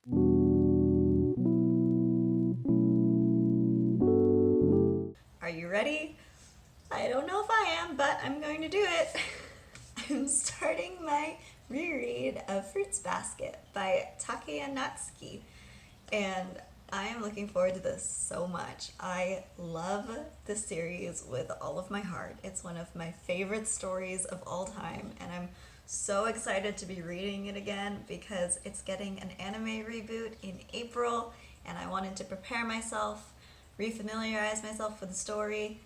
Are you ready? I don't know if I am, but I'm going to do it. I'm starting my reread of Fruits Basket by Takeya Natsuki, and I am looking forward to this so much. I love this series with all of my heart. It's one of my favorite stories of all time, and I'm so excited to be reading it again because it's getting an anime reboot in April, and I wanted to prepare myself, refamiliarize myself with the story,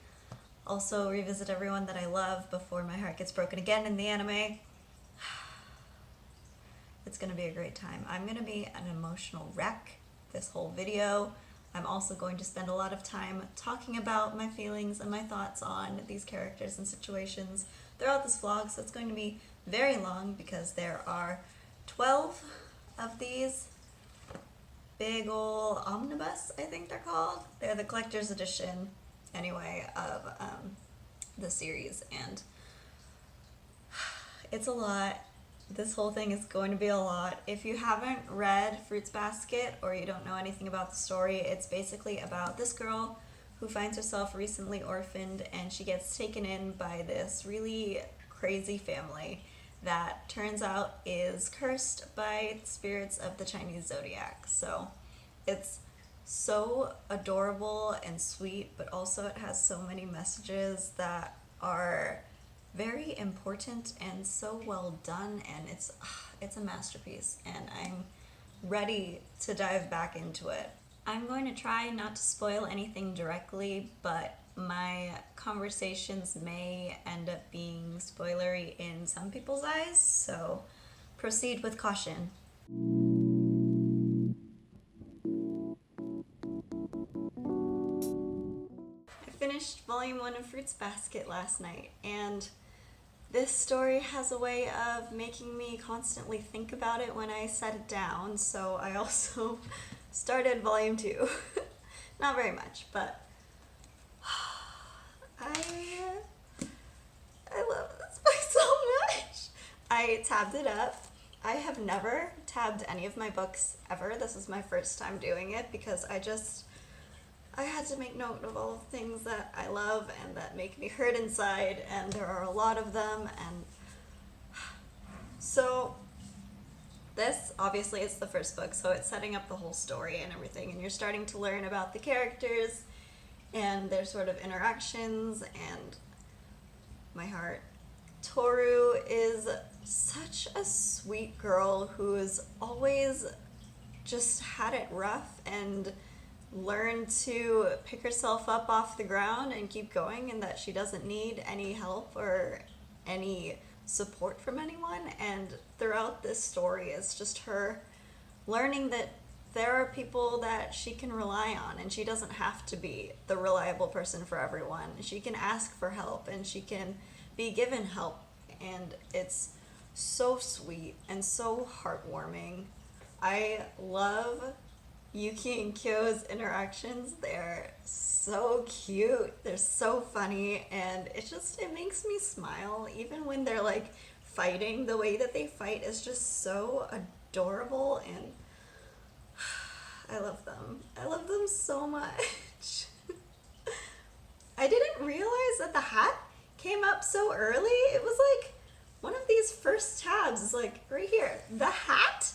also revisit everyone that I love before my heart gets broken again in the anime. It's gonna be a great time. I'm gonna be an emotional wreck this whole video. I'm also going to spend a lot of time talking about my feelings and my thoughts on these characters and situations throughout this vlog, so it's going to be very long because there are 12 of these big ol' omnibus, I think they're called. They're the collector's edition, anyway, of the series, and it's a lot. This whole thing is going to be a lot. If you haven't read Fruits Basket or you don't know anything about the story, it's basically about this girl who finds herself recently orphaned, and she gets taken in by this really crazy family that turns out is cursed by spirits of the Chinese zodiac. So it's so adorable and sweet, but also it has so many messages that are very important and so well done, and it's a masterpiece, and I'm ready to dive back into it. I'm going to try not to spoil anything directly, but my conversations may end up being spoilery in some people's eyes, so proceed with caution. I finished volume 1 of Fruits Basket last night, and this story has a way of making me constantly think about it when I set it down, so I also started volume 2. Not very much, but I love this book so much. I tabbed it up. I have never tabbed any of my books ever. This is my first time doing it because I had to make note of all the things that I love and that make me hurt inside, and there are a lot of them, and so this obviously is the first book, so it's setting up the whole story and everything, and you're starting to learn about the characters and their sort of interactions and my heart. Toru is such a sweet girl who's always just had it rough and learned to pick herself up off the ground and keep going, and that she doesn't need any help or any support from anyone. And throughout this story, it's just her learning that there are people that she can rely on, and she doesn't have to be the reliable person for everyone. She can ask for help and she can be given help, and it's so sweet and so heartwarming. I love Yuki and Kyo's interactions. They're so cute, they're so funny, and it makes me smile even when they're like fighting. The way that they fight is just so adorable, and I love them. I love them so much. I didn't realize that the hat came up so early. It was like one of these first tabs is like right here. The hat?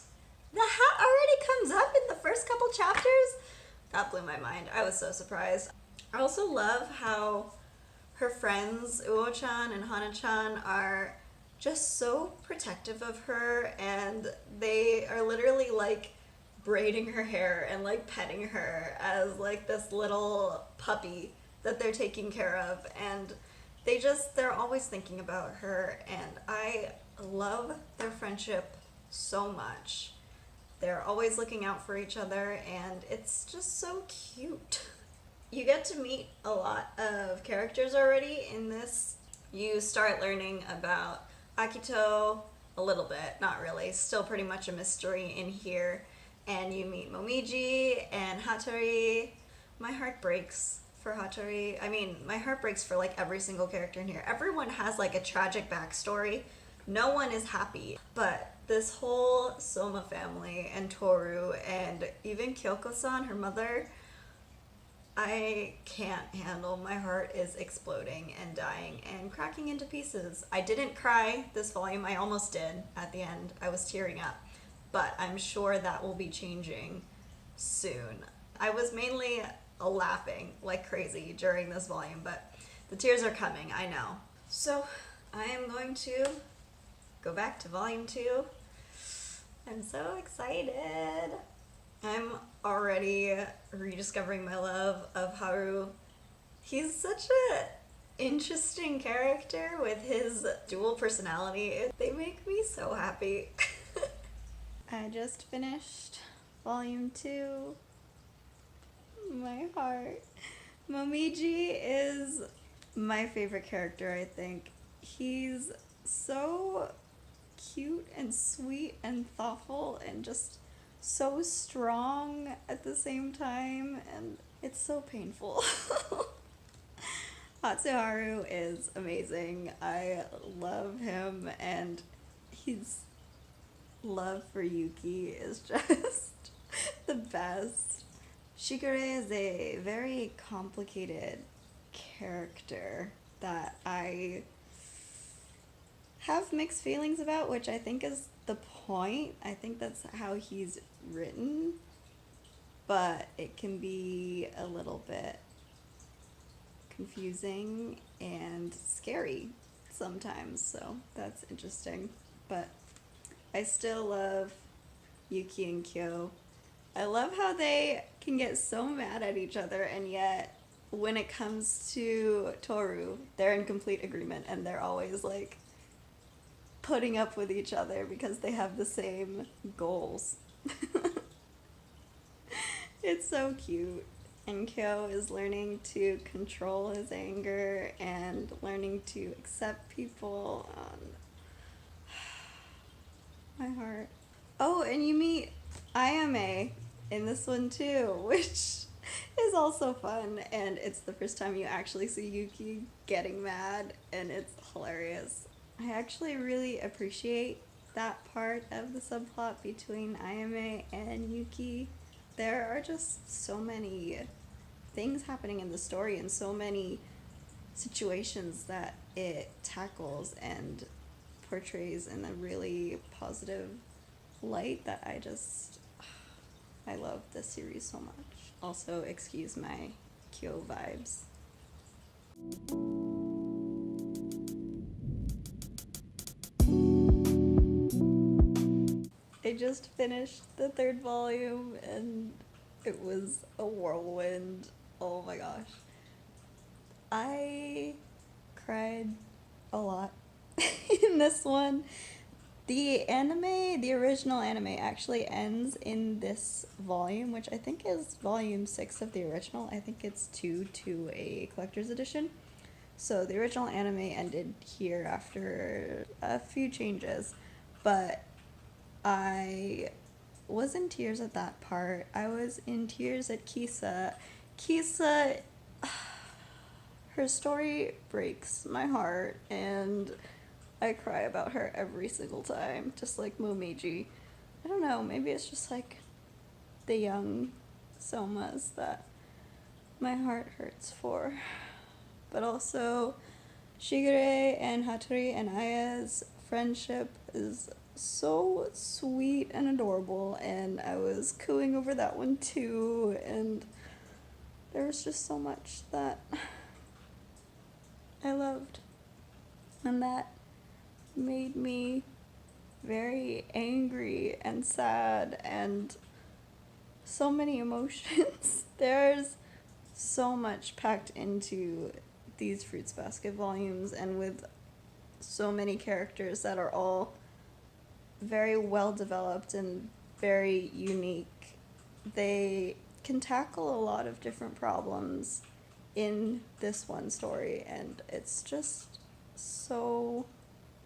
The hat already comes up in the first couple chapters? That blew my mind. I was so surprised. I also love how her friends, Uo-chan and Hana-chan, are just so protective of her, and they are literally like braiding her hair and like petting her as like this little puppy that they're taking care of, and they're always thinking about her, and I love their friendship so much. They're always looking out for each other, and it's just so cute. You get to meet a lot of characters already in this. You start learning about Akito a little bit, not really, still pretty much a mystery in here, and you meet Momiji and Hattori. My heart breaks for Hattori. I mean, my heart breaks for like every single character in here. Everyone has like a tragic backstory no one is happy. But this whole Soma family and Toru and even Kyoko-san, her mother, I can't handle. My heart is exploding and dying and cracking into pieces. I didn't cry this volume. I almost did at the end. I was tearing up. But I'm sure that will be changing soon. I was mainly laughing like crazy during this volume, but the tears are coming, I know. So I am going to go back to volume 2. I'm so excited. I'm already rediscovering my love of Haru. He's such an interesting character with his dual personality. They make me so happy. I just finished volume 2. My heart. Momiji is my favorite character, I think. He's so cute and sweet and thoughtful and just so strong at the same time, and it's so painful. Hatsuharu is amazing. I love him, and his love for Yuki is just the best. Shigure is a very complicated character that I have mixed feelings about, which I think is the point. I think that's how he's written, but it can be a little bit confusing and scary sometimes, so that's interesting. But I still love Yuki and Kyo. I love how they can get so mad at each other, and yet when it comes to Toru, they're in complete agreement, and they're always like putting up with each other because they have the same goals. It's so cute. And Kyo is learning to control his anger and learning to accept people. My heart. Oh, and you meet Ayame in this one too, which is also fun, and it's the first time you actually see Yuki getting mad, and it's hilarious. I actually really appreciate that part of the subplot between Ayame and Yuki. There are just so many things happening in the story and so many situations that it tackles and portrays in a really positive light that I love this series so much. Also, excuse my Kyo vibes. I just finished the 3rd volume and it was a whirlwind. Oh my gosh. I cried a lot in this one. The original anime actually ends in this volume, which I think is volume 6 of the original. I think it's 2 to a collector's edition. So the original anime ended here after a few changes, but I was in tears at that part. I was in tears at Kisa. Kisa, her story breaks my heart, and I cry about her every single time, just like Momiji. I don't know, maybe it's just like the young Somas that my heart hurts for. But also, Shigure and Hattori and Aya's friendship is so sweet and adorable, and I was cooing over that one too, and there was just so much that I loved, and that made me very angry and sad and so many emotions. There's so much packed into these Fruits Basket volumes, and with so many characters that are all very well developed and very unique. They can tackle a lot of different problems in this one story, and it's just so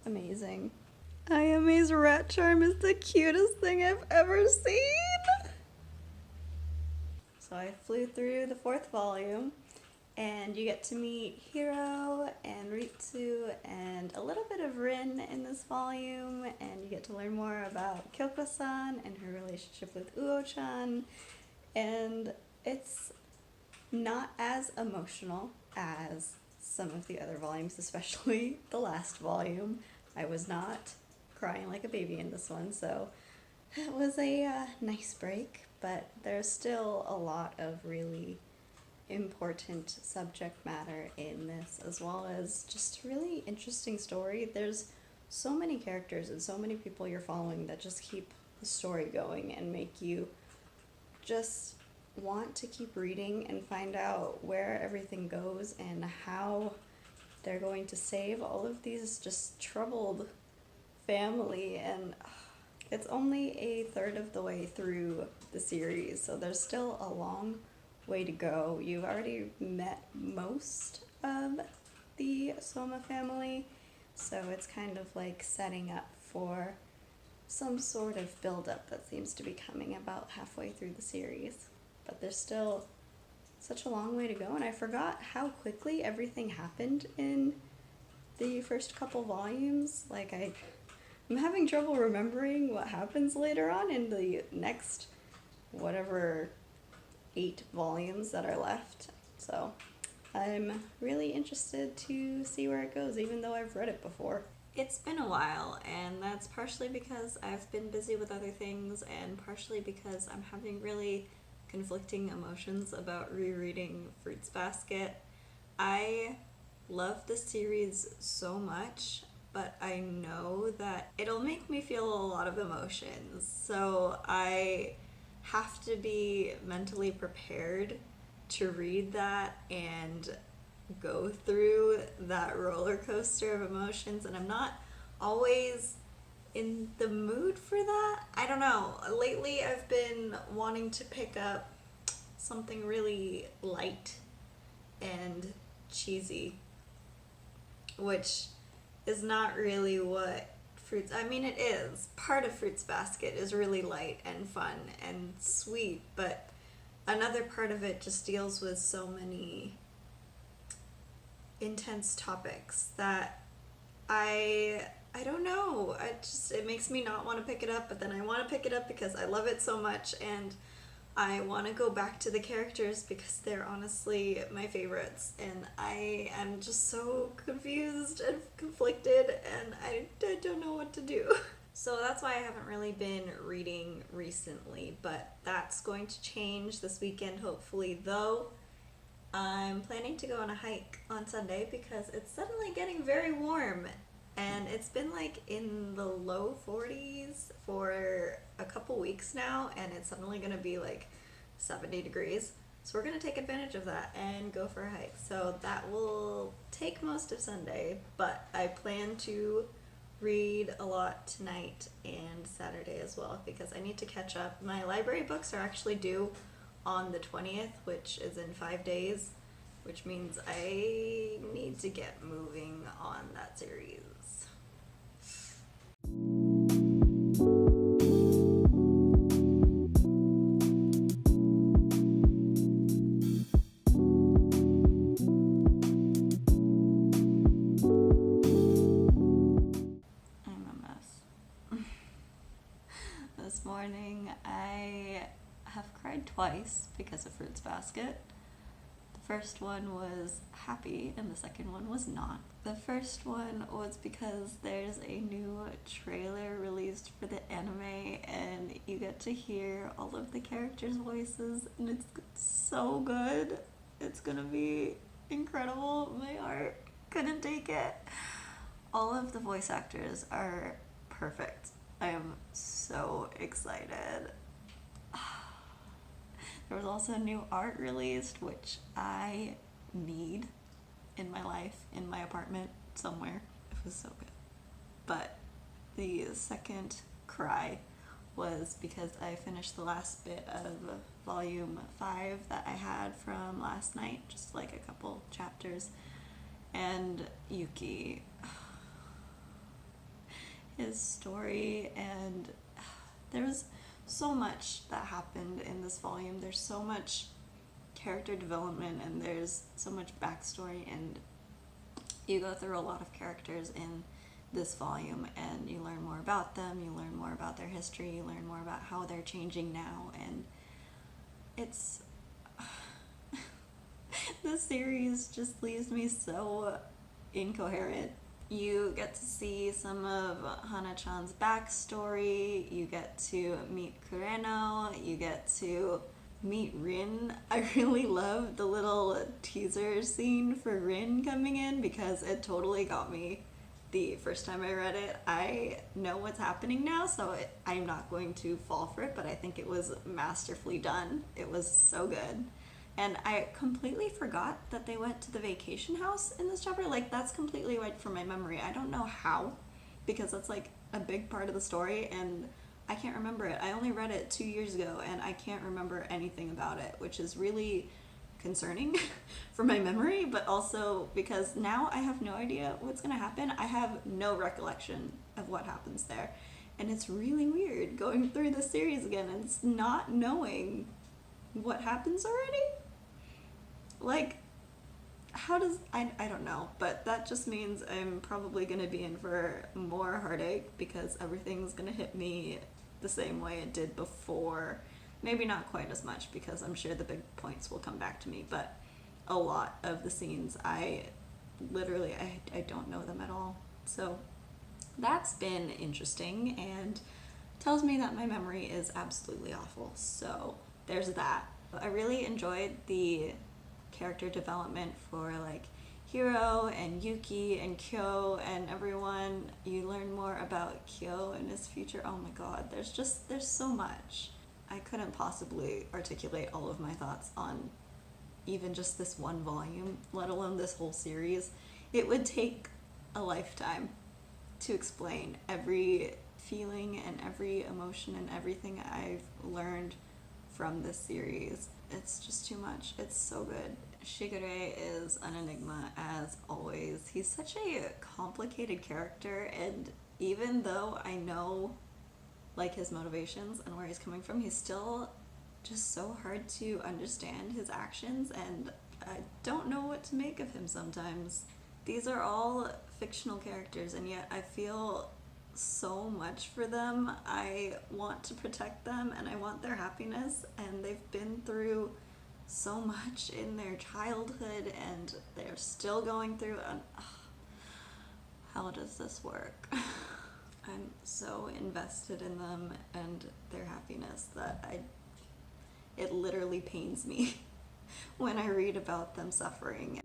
amazing. Ayame's rat charm is the cutest thing I've ever seen! So I flew through the 4th volume, and you get to meet Hiro and Ritsu and a little bit of Rin in this volume, and you get to learn more about Kyoko-san and her relationship with Uo-chan, and it's not as emotional as some of the other volumes, especially the last volume. I was not crying like a baby in this one, so it was a nice break, but there's still a lot of really important subject matter in this, as well as just a really interesting story. There's so many characters and so many people you're following that just keep the story going and make you just want to keep reading and find out where everything goes and how they're going to save all of these just troubled family. And it's only a third of the way through the series, so there's still a long way to go. You've already met most of the Soma family, so it's kind of like setting up for some sort of build-up that seems to be coming about halfway through the series. But there's still such a long way to go, and I forgot how quickly everything happened in the first couple volumes. Like, I'm having trouble remembering what happens later on in the next whatever 8 volumes that are left. So I'm really interested to see where it goes, even though I've read it before. It's been a while, and that's partially because I've been busy with other things, and partially because I'm having really conflicting emotions about rereading Fruits Basket. I love the series so much, but I know that it'll make me feel a lot of emotions, so I have to be mentally prepared to read that and go through that roller coaster of emotions, and I'm not always in the mood for that. I don't know. Lately I've been wanting to pick up something really light and cheesy, which is not really what Fruits, I mean, it is. Part of Fruits Basket is really light and fun and sweet, but another part of it just deals with so many intense topics that I don't know. It makes me not want to pick it up, but then I want to pick it up because I love it so much, and I want to go back to the characters because they're honestly my favorites, and I am just so confused and conflicted, and I don't know what to do. So that's why I haven't really been reading recently, but that's going to change this weekend, hopefully, though. I'm planning to go on a hike on Sunday because it's suddenly getting very warm, and it's been like in the low 40s for a couple weeks now, and it's suddenly going to be like 70 degrees. So we're going to take advantage of that and go for a hike. So that will take most of Sunday, but I plan to read a lot tonight and Saturday as well because I need to catch up. My library books are actually due on the 20th, which is in 5 days, which means I need to get moving on that series. I'm a mess. This morning I have cried twice because of Fruits Basket. The first one was happy and the second one was not. The first one was because there's a new trailer released for the anime and you get to hear all of the characters' voices and it's so good. It's gonna be incredible. My heart couldn't take it. All of the voice actors are perfect. I am so excited. There was also new art released, which I need in my life, in my apartment, somewhere. It was so good. But the second cry was because I finished the last bit of volume 5 that I had from last night, just like a couple chapters. And Yuki, his story, and there was so much that happened in this volume. There's so much character development and there's so much backstory, and you go through a lot of characters in this volume and you learn more about them, you learn more about their history, you learn more about how they're changing now, and it's this series just leaves me so incoherent. You get to see some of Hana-chan's backstory, you get to meet Kureno, you get to meet Rin. I really love the little teaser scene for Rin coming in because it totally got me the first time I read it. I know what's happening now, so I'm not going to fall for it, but I think it was masterfully done. It was so good. And I completely forgot that they went to the vacation house in this chapter. Like, that's completely wiped from my memory. I don't know how, because that's like a big part of the story, and I can't remember it. I only read it 2 years ago, and I can't remember anything about it, which is really concerning for my memory, but also because now I have no idea what's going to happen. I have no recollection of what happens there. And it's really weird going through the series again and it's not knowing what happens already. Like, how does, I don't know, but that just means I'm probably going to be in for more heartache because everything's going to hit me the same way it did before. Maybe not quite as much because I'm sure the big points will come back to me, but a lot of the scenes I don't know them at all. So that's been interesting and tells me that my memory is absolutely awful. So there's that. I really enjoyed the character development for like Hiro and Yuki and Kyo and everyone. You learn more about Kyo and his future. Oh my god, there's so much. I couldn't possibly articulate all of my thoughts on even just this one volume, let alone this whole series. It would take a lifetime to explain every feeling and every emotion and everything I've learned from this series. It's just too much. It's so good. Shigure is an enigma as always. He's such a complicated character, and even though I know like his motivations and where he's coming from, he's still just so hard to understand his actions, and I don't know what to make of him sometimes. These are all fictional characters, and yet I feel so much for them. I want to protect them and I want their happiness, and they've been through so much in their childhood and they're still going through how does this work? I'm so invested in them and their happiness that it literally pains me when I read about them suffering.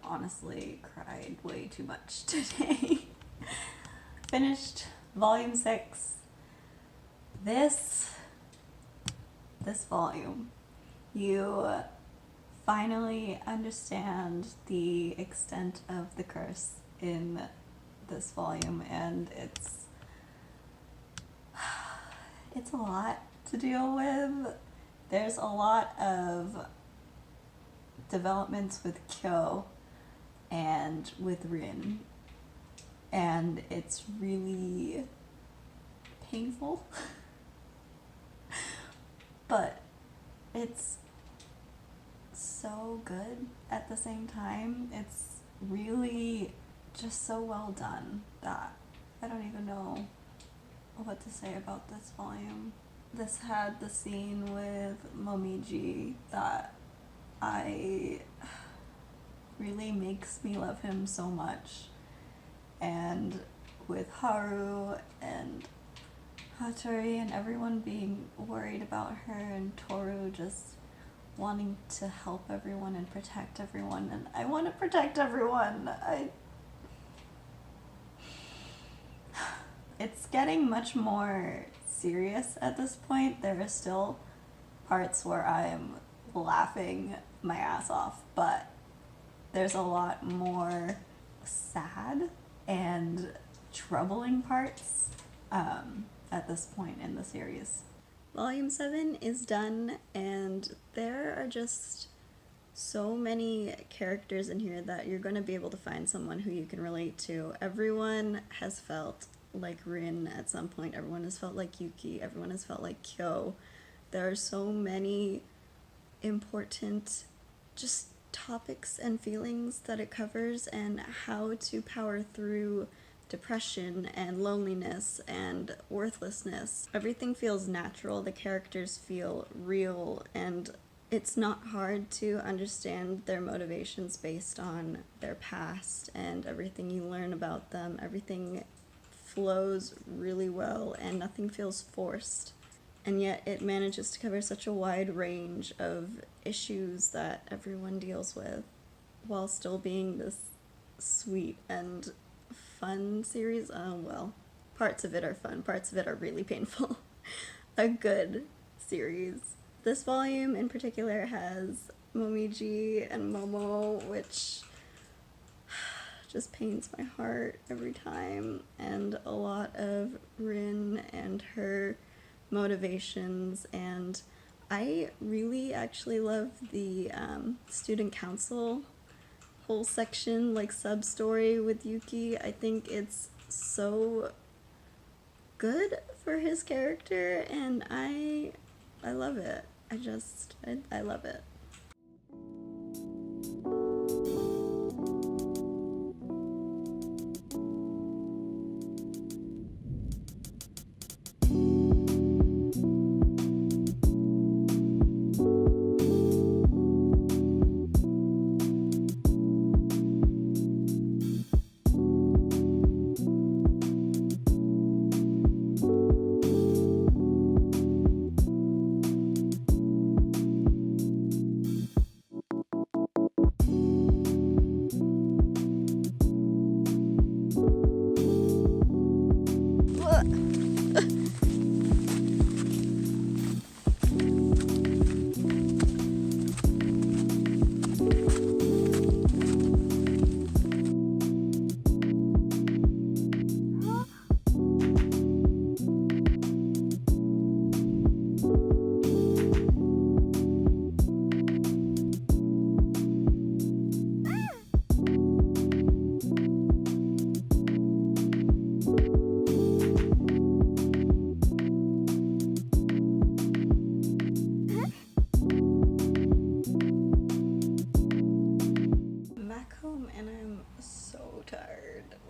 Honestly cried way too much today. Finished volume 6. This volume, you finally understand the extent of the curse in this volume, and it's a lot to deal with. There's a lot of developments with Kyo and with Rin, and it's really painful. But it's so good at the same time. It's really just so well done that I don't even know what to say about this volume. This had the scene with Momiji that really makes me love him so much, and with Haru and Hattori and everyone being worried about her, and Toru just wanting to help everyone and protect everyone, and I want to protect everyone. It's getting much more serious at this point. There are still parts where I'm laughing my ass off, but there's a lot more sad and troubling parts at this point in the series. Volume 7 is done, and there are just so many characters in here that you're going to be able to find someone who you can relate to. Everyone has felt like Rin at some point. Everyone has felt like Yuki. Everyone has felt like Kyo. There are so many important just topics and feelings that it covers, and how to power through depression and loneliness and worthlessness. Everything feels natural, the characters feel real, and it's not hard to understand their motivations based on their past and everything you learn about them. Everything flows really well and nothing feels forced. And yet it manages to cover such a wide range of issues that everyone deals with, while still being this sweet and fun series. Well, parts of it are fun, parts of it are really painful. A good series. This volume in particular has Momiji and Momo, which just pains my heart every time, and a lot of Rin and her motivations, and I really actually love the student council whole section, like sub-story with Yuki. I think it's so good for his character, and I love it. I love it.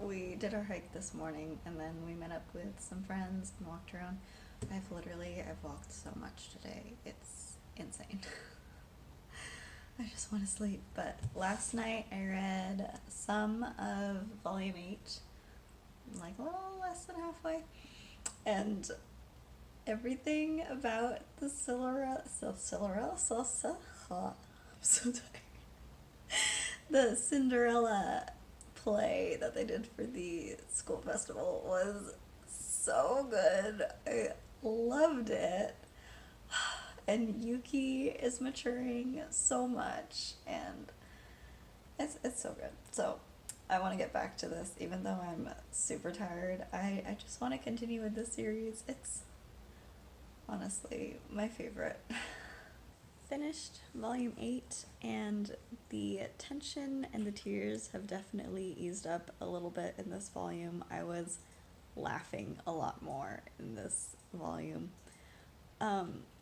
We did our hike this morning, and then we met up with some friends and walked around. I've walked so much today. It's insane. I just want to sleep. But last night I read some of Volume 8, like a little less than halfway, and everything about the the Cinderella play that they did for the school festival was so good. I loved it. and Yuki is maturing so much, and it's so good. So I want to get back to this, even though I'm super tired. I just want to continue with this series. It's honestly my favorite. Finished volume 8, and the tension and the tears have definitely eased up a little bit in this volume. I was laughing a lot more in this volume.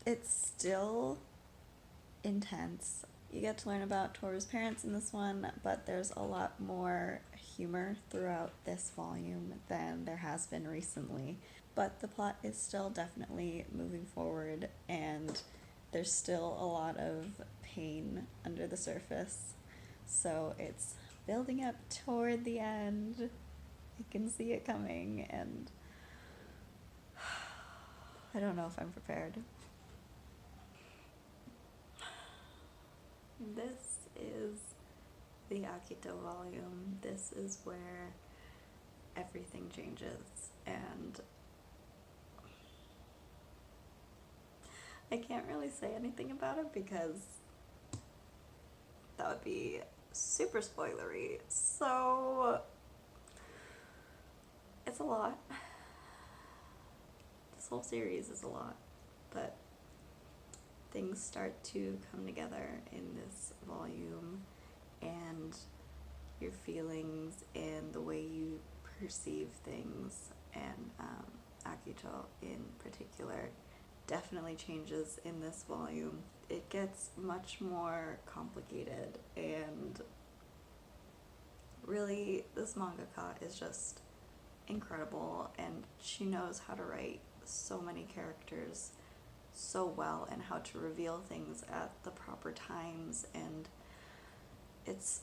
It's still intense. You get to learn about Toru's parents in this one, but there's a lot more humor throughout this volume than there has been recently. But the plot is still definitely moving forward, and there's still a lot of pain under the surface. So it's building up toward the end. You can see it coming, and I don't know if I'm prepared. This is the Akito volume. This is where everything changes, and I can't really say anything about it because that would be super spoilery. So it's a lot. This whole series is a lot, but things start to come together in this volume, and your feelings and the way you perceive things, and Akito in particular, definitely changes in this volume. It gets much more complicated, and really this mangaka is just incredible, and she knows how to write so many characters so well and how to reveal things at the proper times, and it's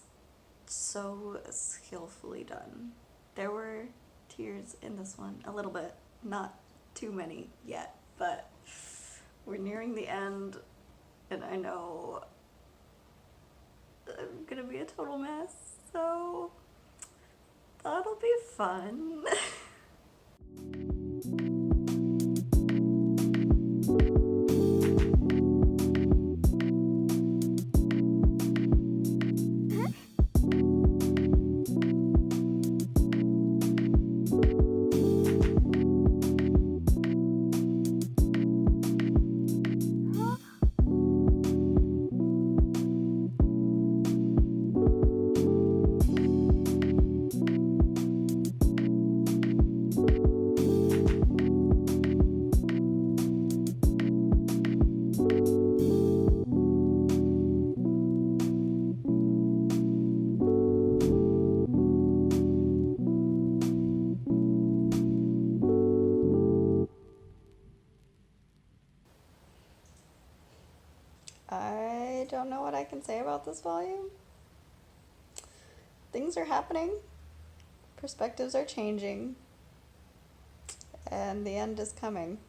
so skillfully done. There were tears in this one, a little bit, not too many yet, but we're nearing the end, and I know I'm gonna be a total mess, so that'll be fun. I don't know what I can say about this volume. Things are happening, perspectives are changing, and the end is coming.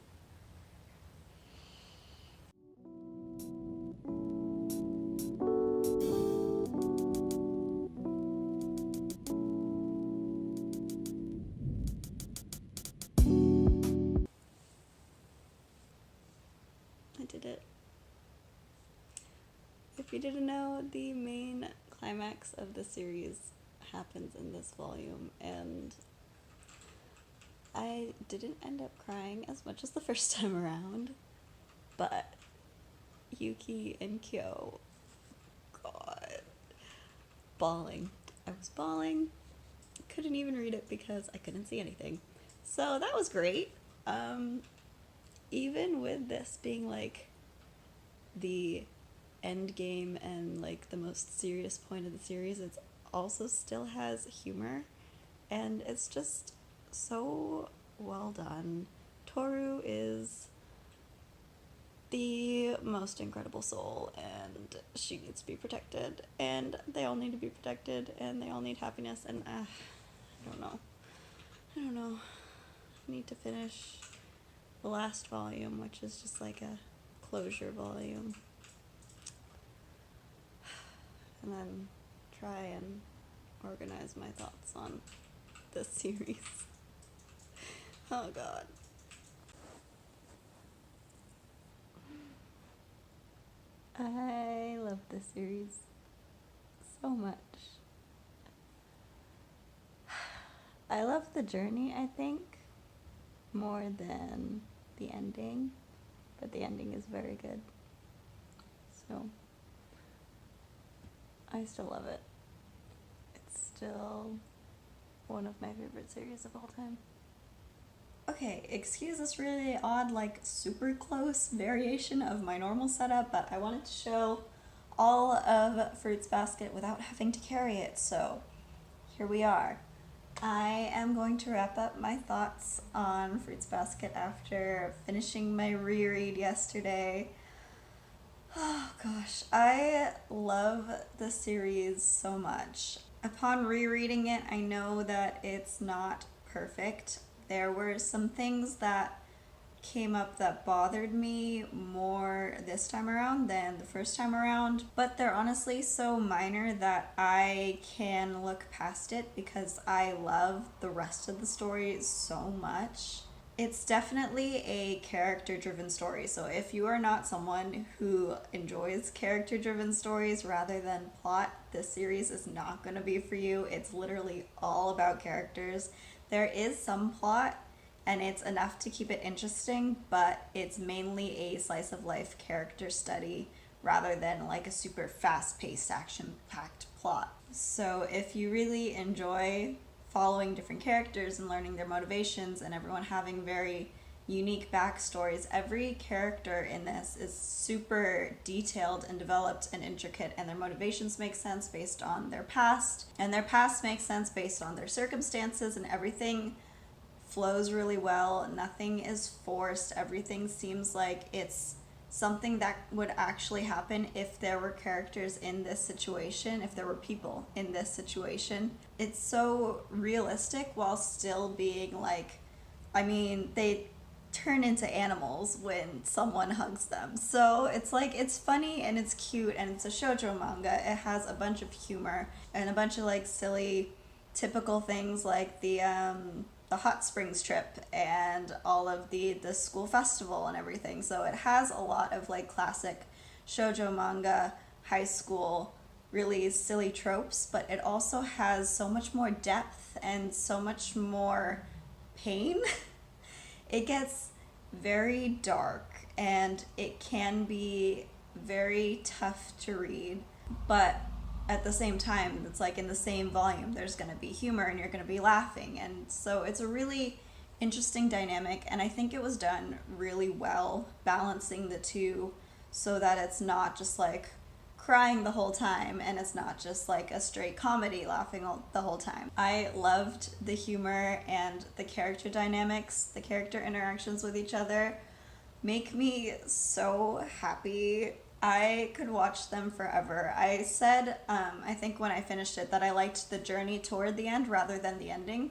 I did it. If you didn't know, the main climax of the series happens in this volume, and I didn't end up crying as much as the first time around, but Yuki and Kyo, God, bawling. I was bawling, couldn't even read it because I couldn't see anything. So that was great. Even with this being like the end game and like the most serious point of the series, it also still has humor, and it's just so well done. Toru is the most incredible soul, and she needs to be protected, and they all need to be protected, and they all need happiness, and I don't know. I need to finish the last volume, which is just like a closure volume, and then try and organize my thoughts on this series. Oh God. I love this series so much. I love the journey, I think, more than the ending, but the ending is very good. So, I still love it. It's still one of my favorite series of all time. Okay, excuse this really odd, like super close variation of my normal setup, but I wanted to show all of Fruits Basket without having to carry it, so here we are. I am going to wrap up my thoughts on Fruits Basket after finishing my reread yesterday. Oh gosh, I love the series so much. Upon rereading it, I know that it's not perfect. There were some things that came up that bothered me more this time around than the first time around, but they're honestly so minor that I can look past it because I love the rest of the story so much. It's definitely a character-driven story, so if you are not someone who enjoys character-driven stories rather than plot, this series is not going to be for you. It's literally all about characters. There is some plot, and it's enough to keep it interesting, but it's mainly a slice of life character study rather than like a super fast-paced, action-packed plot. So if you really enjoy following different characters and learning their motivations and everyone having very unique backstories, every character in this is super detailed and developed and intricate, and their motivations make sense based on their past, and their past makes sense based on their circumstances, and everything flows really well. Nothing is forced. Everything seems like it's something that would actually happen if there were characters in this situation, if there were people in this situation. It's so realistic while still being like, I mean, they turn into animals when someone hugs them. So it's like, it's funny and it's cute, and it's a shoujo manga. It has a bunch of humor and a bunch of like silly, typical things like the hot springs trip and all of the school festival and everything. So it has a lot of like classic shoujo manga, high school, really silly tropes, but it also has so much more depth and so much more pain. It gets very dark and it can be very tough to read, but at the same time, it's like in the same volume, there's going to be humor and you're going to be laughing. And so it's a really interesting dynamic, and I think it was done really well, balancing the two so that it's not just like crying the whole time and it's not just like a straight comedy laughing the whole time. I loved the humor and the character dynamics, the character interactions with each other make me so happy. I could watch them forever. I said, I think when I finished it, that I liked the journey toward the end rather than the ending.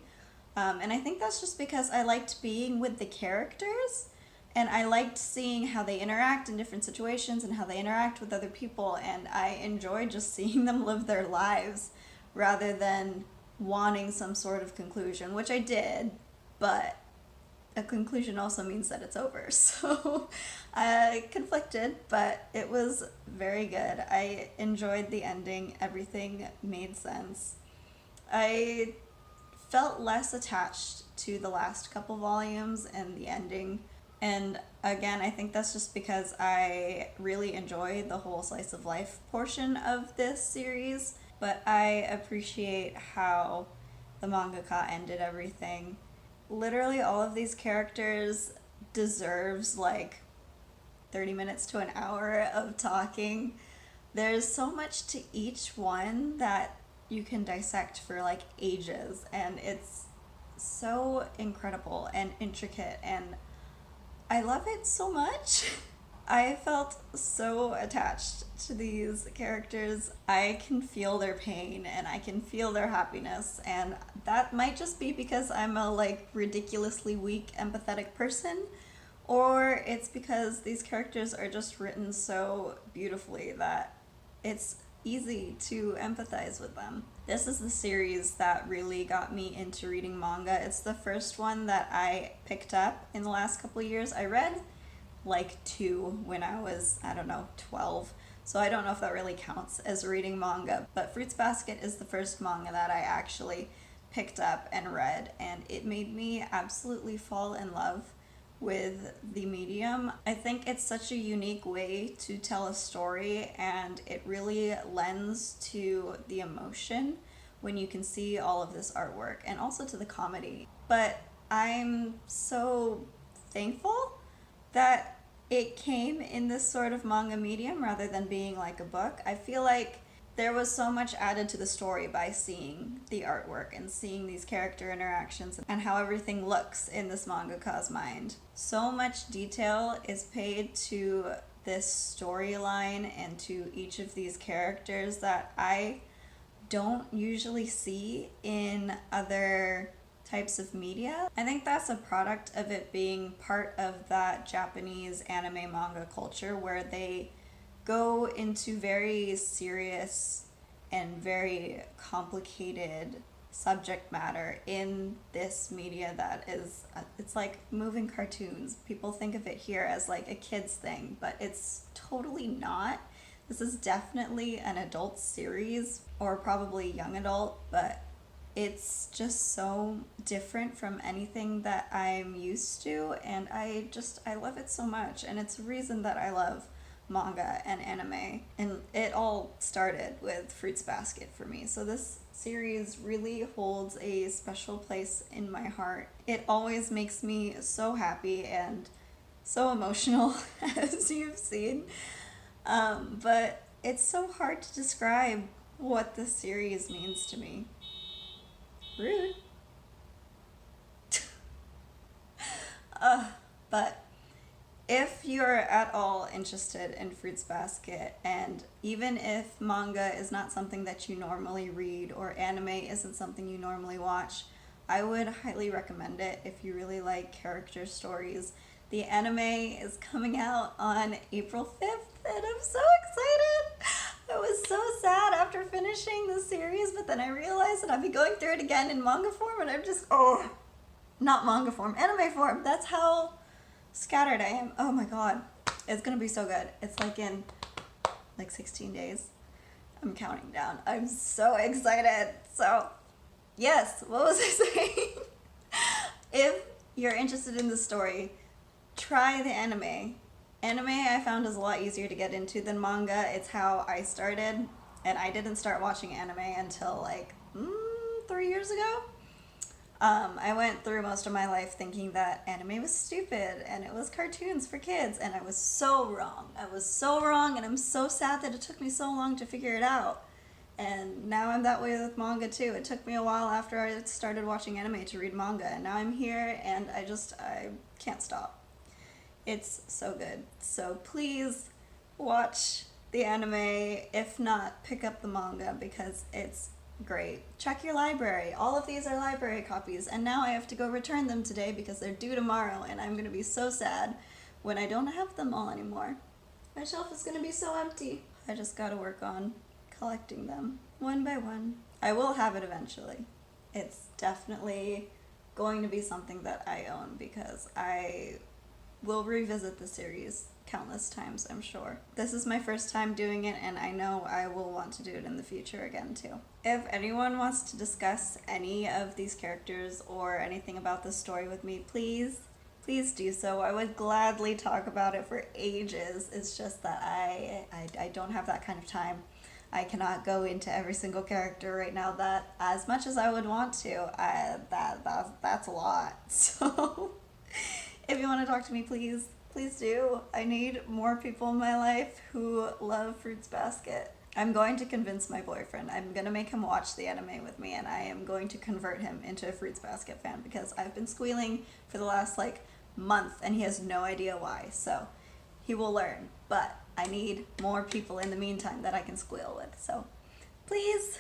And I think that's just because I liked being with the characters, and I liked seeing how they interact in different situations and how they interact with other people, and I enjoyed just seeing them live their lives rather than wanting some sort of conclusion, which I did, but a conclusion also means that it's over. So I conflicted, but it was very good. I enjoyed the ending. Everything made sense. I felt less attached to the last couple volumes and the ending. And again, I think that's just because I really enjoy the whole slice of life portion of this series, but I appreciate how the mangaka ended everything. Literally all of these characters deserves like 30 minutes to an hour of talking. There's so much to each one that you can dissect for like ages, and it's so incredible and intricate, and I love it so much. I felt so attached to these characters. I can feel their pain and I can feel their happiness, and that might just be because I'm a like ridiculously weak empathetic person, or it's because these characters are just written so beautifully that it's easy to empathize with them. This is the series that really got me into reading manga. It's the first one that I picked up in the last couple of years. I read like 2 when I was, I don't know, 12. so I don't know if that really counts as reading manga, but Fruits Basket is the first manga that I actually picked up and read, and it made me absolutely fall in love with the medium. I think it's such a unique way to tell a story, and it really lends to the emotion when you can see all of this artwork, and also to the comedy. But I'm so thankful that it came in this sort of manga medium rather than being like a book. I feel like there was so much added to the story by seeing the artwork and seeing these character interactions and how everything looks in this mangaka's mind. So much detail is paid to this storyline and to each of these characters that I don't usually see in other types of media. I think that's a product of it being part of that Japanese anime manga culture where they go into very serious and very complicated subject matter in this media that is, it's like moving cartoons. People think of it here as like a kid's thing, but it's totally not. This is definitely an adult series, or probably young adult, but it's just so different from anything that I'm used to, and I love it so much, and it's a reason that I love manga and anime, and it all started with Fruits Basket for me. So this series really holds a special place in my heart. It always makes me so happy and so emotional, as you've seen. But it's so hard to describe what this series means to me. Rude. But if you're at all interested in Fruits Basket, and even if manga is not something that you normally read or anime isn't something you normally watch, I would highly recommend it if you really like character stories. The anime is coming out on April 5th, and I'm so excited! I was so sad after finishing the series, but then I realized that I'd be going through it again in manga form, and I'm just, not manga form, anime form. That's how scattered I am. Oh my god. It's gonna be so good. It's like in 16 days. I'm counting down. I'm so excited. So, yes, what was I saying? If you're interested in the story, try the anime. Anime I found is a lot easier to get into than manga. It's how I started, and I didn't start watching anime until 3 years ago. I went through most of my life thinking that anime was stupid and it was cartoons for kids, and I was so wrong. I was so wrong, and I'm so sad that it took me so long to figure it out. And now I'm that way with manga too. It took me a while after I started watching anime to read manga, and now I'm here and I can't stop. It's so good. So please watch the anime. If not, pick up the manga because it's great. Check your library. All of these are library copies, and now I have to go return them today because they're due tomorrow, and I'm going to be so sad when I don't have them all anymore. My shelf is going to be so empty. I just got to work on collecting them one by one. I will have it eventually. It's definitely going to be something that I own because I will revisit the series countless times, I'm sure. This is my first time doing it, and I know I will want to do it in the future again too. If anyone wants to discuss any of these characters or anything about this story with me, please do so. I would gladly talk about it for ages. It's just that I don't have that kind of time. I cannot go into every single character right now. That, as much as I would want to, that's a lot. So if you want to talk to me, please do. I need more people in my life who love Fruits Basket. I'm going to convince my boyfriend. I'm going to make him watch the anime with me, and I am going to convert him into a Fruits Basket fan because I've been squealing for the last month and he has no idea why. So he will learn, but I need more people in the meantime that I can squeal with. So please.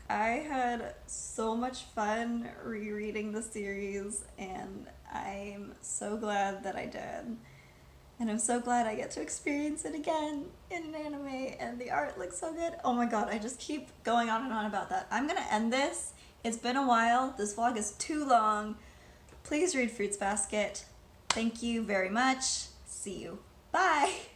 I had so much fun rereading the series, and I'm so glad that I did. And I'm so glad I get to experience it again in an anime, and the art looks so good. Oh my god, I just keep going on and on about that. I'm gonna end this. It's been a while. This vlog is too long. Please read Fruits Basket. Thank you very much. See you. Bye!